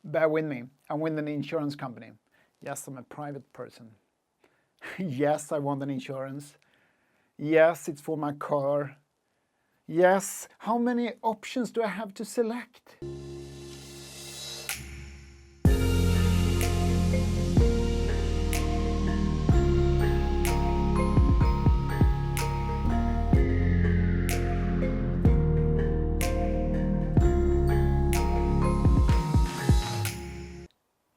Bear with me, I'm with an insurance company. Yes, I'm a private person. Yes, I want an insurance. Yes, it's for my car. Yes, how many options do I have to select?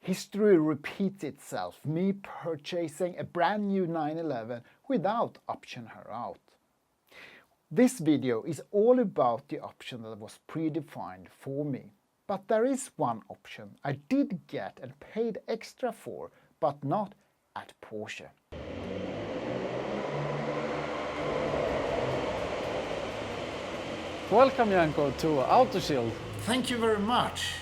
History repeats itself, me purchasing a brand new 911 without option her out. This video is all about the option that was predefined for me. But there is one option I did get and paid extra for, but not at Porsche. Welcome, Janko, to AutoShield. Thank you very much.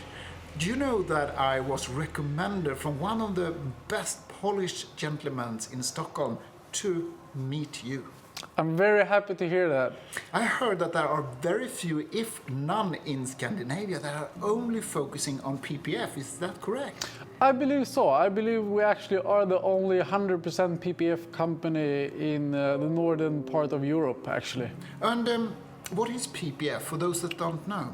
Do you know that I was recommended from one of the best Polish gentlemen in Stockholm to meet you? I'm very happy to hear that. I heard that there are very few, if none, in Scandinavia that are only focusing on PPF. Is that correct? I believe so. I believe we actually are the only 100% PPF company in the northern part of Europe, actually. And what is PPF for those that don't know?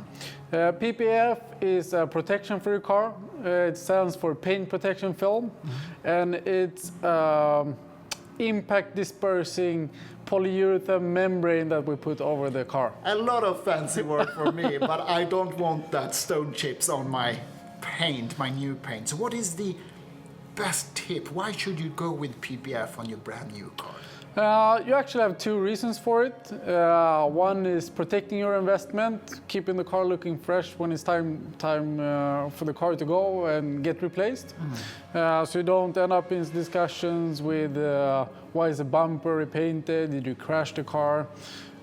PPF is a protection for your car. It stands for paint protection film, and it's impact dispersing polyurethane membrane that we put over the car. A lot of fancy word for me, but I don't want that stone chips on my paint, my new paint. So what is the best tip? Why should you go with PPF on your brand new car? You actually have two reasons for it. One is protecting your investment, keeping the car looking fresh when it's time for the car to go and get replaced. So you don't end up in discussions with why is the bumper repainted, did you crash the car?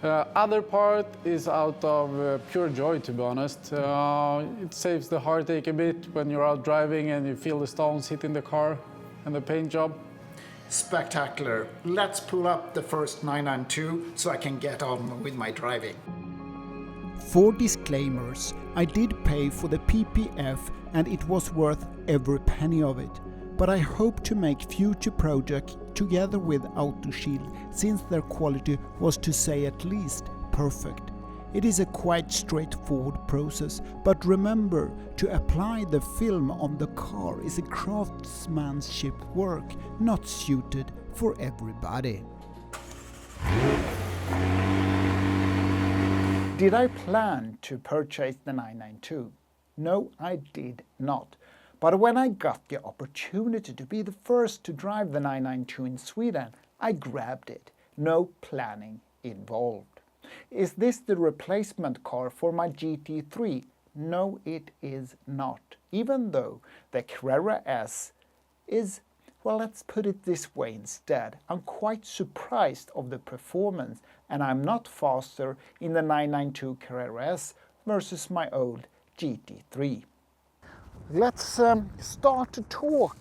Other part is out of pure joy, to be honest. It saves the heartache a bit when you're out driving and you feel the stones hitting the car and the paint job. Spectacular. Let's pull up the first 992 so I can get on with my driving. For disclaimers, I did pay for the PPF and it was worth every penny of it. But I hope to make future projects together with AutoShield since their quality was, to say at least, perfect. It is a quite straightforward process, but remember, to apply the film on the car is a craftsmanship work not suited for everybody. Did I plan to purchase the 992? No, I did not. But when I got the opportunity to be the first to drive the 992 in Sweden, I grabbed it. No planning involved. Is this the replacement car for my GT3? No, it is not. Even though the Carrera S is, well, let's put it this way instead. I'm quite surprised of the performance, and I'm not faster in the 992 Carrera S versus my old GT3. Let's start to talk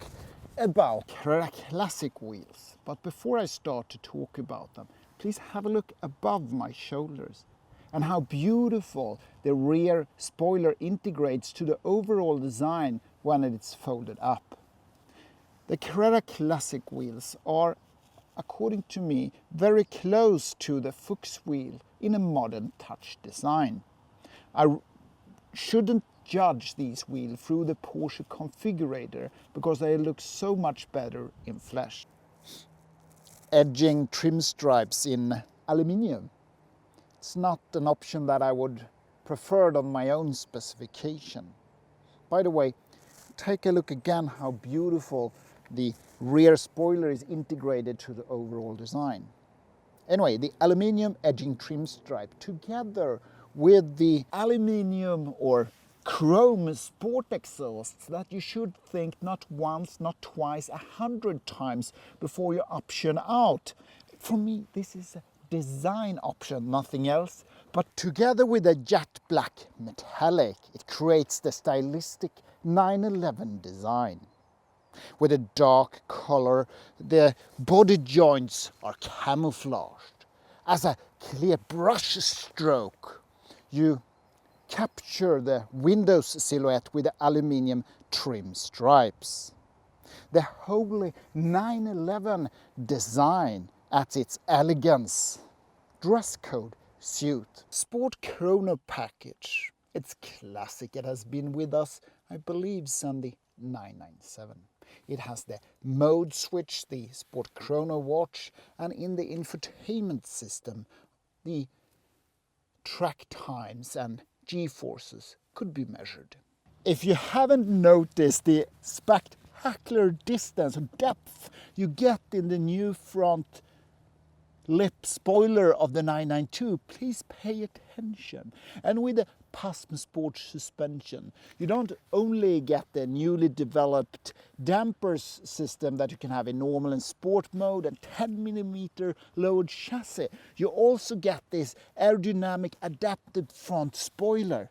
about Carrera Classic wheels. But before I start to talk about them, please have a look above my shoulders and how beautiful the rear spoiler integrates to the overall design when it's folded up. The Carrera Classic wheels are, according to me, very close to the Fuchs wheel in a modern touch design. I shouldn't judge these wheels through the Porsche configurator because they look so much better in flesh. Edging trim stripes in aluminium. It's not an option that I would prefer on my own specification. By the way, take a look again how beautiful the rear spoiler is integrated to the overall design. Anyway, the aluminium edging trim stripe together with the aluminium or chrome sport exhausts that you should think not once, not twice, 100 times before you option out. For me, this is a design option, nothing else. But together with a jet black metallic, it creates the stylistic 911 design. With a dark color, the body joints are camouflaged. As a clear brush stroke, you capture the windows silhouette with the aluminium trim stripes. The wholly 911 design at its elegance. Dress code suit. Sport chrono package. It's classic. It has been with us, I believe, since the 997. It has the mode switch, the sport chrono watch, and in the infotainment system, the track times and G-forces could be measured. If you haven't noticed the spectacular distance and depth you get in the new front lip spoiler of the 992, please pay attention. And with the Pasm Sport suspension, you don't only get the newly developed dampers system that you can have in normal and sport mode and 10mm lowered chassis, you also get this aerodynamic adapted front spoiler.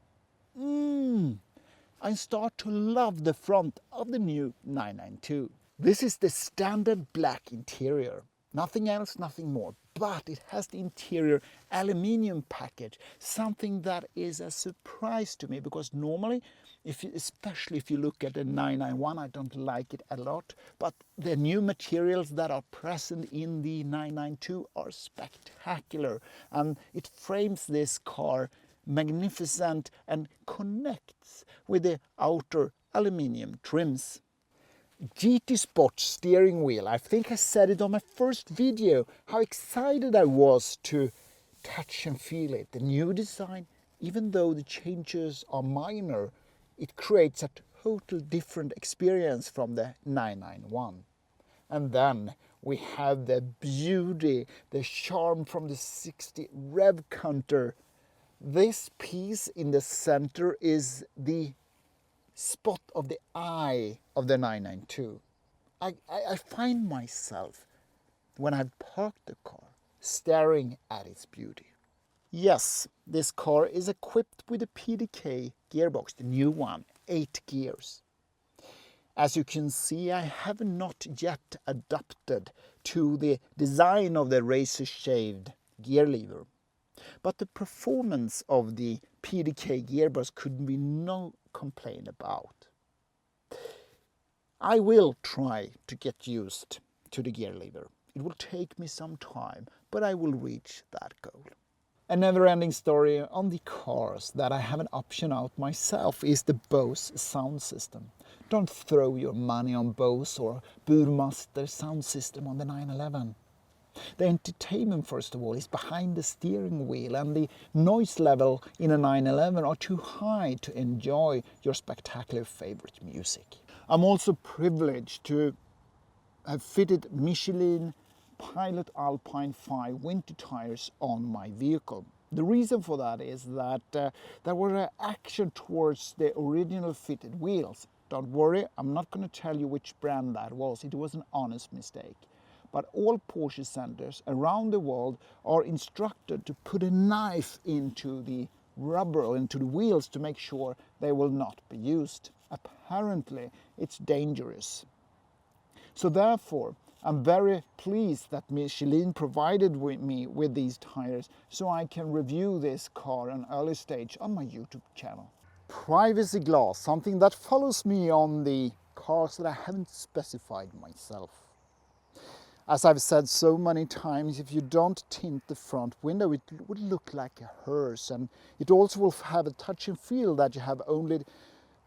I start to love the front of the new 992. This is the standard black interior. Nothing else, nothing more. But it has the interior aluminium package, something that is a surprise to me, because normally, especially if you look at the 991, I don't like it a lot. But the new materials that are present in the 992 are spectacular, and it frames this car magnificent and connects with the outer aluminium trims. GT Sport steering wheel. I think I said it on my first video, how excited I was to touch and feel it. The new design, even though the changes are minor, it creates a total different experience from the 991. And then we have the beauty, the charm from the 60 rev counter. This piece in the center is the spot of the eye of the 992. I find myself, when I've parked the car, staring at its beauty. Yes, this car is equipped with a PDK gearbox, the new one, 8 gears. As you can see, I have not yet adapted to the design of the razor-shaved gear lever. But the performance of the PDK gearbox could be no complaint about. I will try to get used to the gear lever. It will take me some time, but I will reach that goal. A never-ending story on the cars that I haven't optioned out myself is the Bose sound system. Don't throw your money on Bose or Burmester sound system on the 911. The entertainment, first of all, is behind the steering wheel, and the noise level in a 911 are too high to enjoy your spectacular favorite music. I'm also privileged to have fitted Michelin Pilot Alpine 5 winter tires on my vehicle. The reason for that is that there were an action towards the original fitted wheels. Don't worry, I'm not going to tell you which brand that was. It was an honest mistake. But all Porsche centers around the world are instructed to put a knife into the rubber or into the wheels to make sure they will not be used. Apparently, it's dangerous. So therefore, I'm very pleased that Michelin provided me with these tires so I can review this car at an early stage on my YouTube channel. Privacy glass, something that follows me on the cars that I haven't specified myself. As I've said so many times, if you don't tint the front window, it would look like a hearse, and it also will have a touch and feel that you have only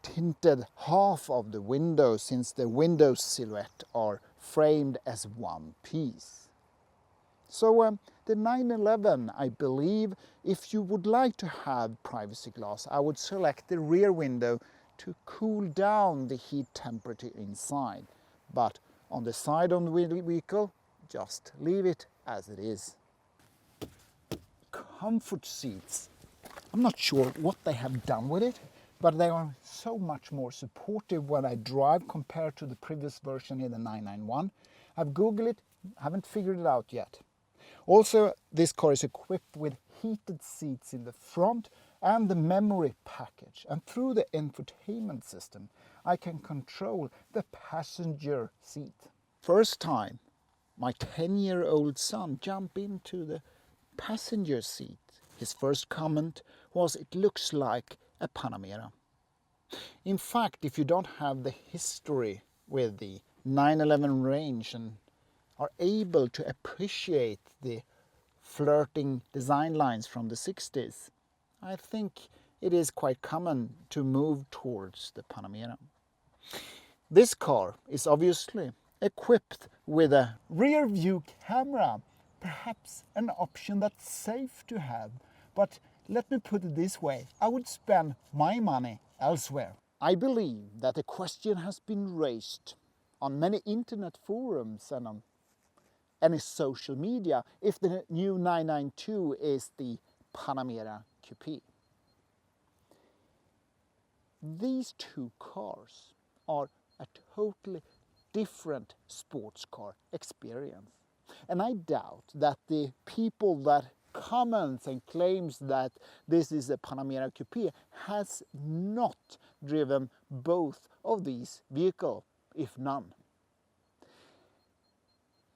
tinted half of the window, since the window silhouette are framed as one piece. So the 911, I believe, if you would like to have privacy glass, I would select the rear window to cool down the heat temperature inside. But on the side of the vehicle, just leave it as it is. Comfort seats. I'm not sure what they have done with it, but they are so much more supportive when I drive compared to the previous version in the 991. I've Googled it, haven't figured it out yet. Also, this car is equipped with heated seats in the front and the memory package. And through the infotainment system, I can control the passenger seat. First time my 10-year-old son jumped into the passenger seat, his first comment was, "It looks like a Panamera. In fact, if you don't have the history with the 911 range and are able to appreciate the flirting design lines from the 60s, I think it is quite common to move towards the Panamera. This car is obviously equipped with a rear view camera, perhaps an option that's safe to have, but let me put it this way, I would spend my money elsewhere. I believe that the question has been raised on many internet forums and on any social media if the new 992 is the Panamera Coupe. These two cars are a totally different sports car experience. And I doubt that the people that comments and claims that this is a Panamera Coupe has not driven both of these vehicles, if none.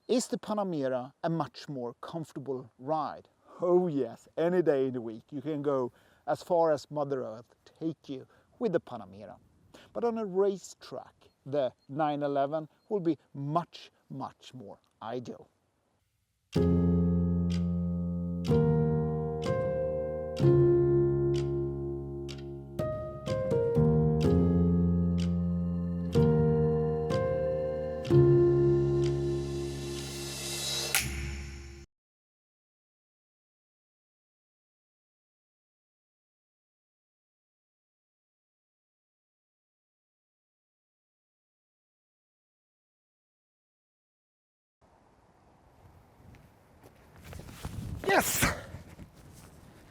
Is the Panamera a much more comfortable ride? Oh yes, any day in the week you can go as far as Mother Earth take you with the Panamera. But on a racetrack, the 911 will be much, much more ideal. Yes!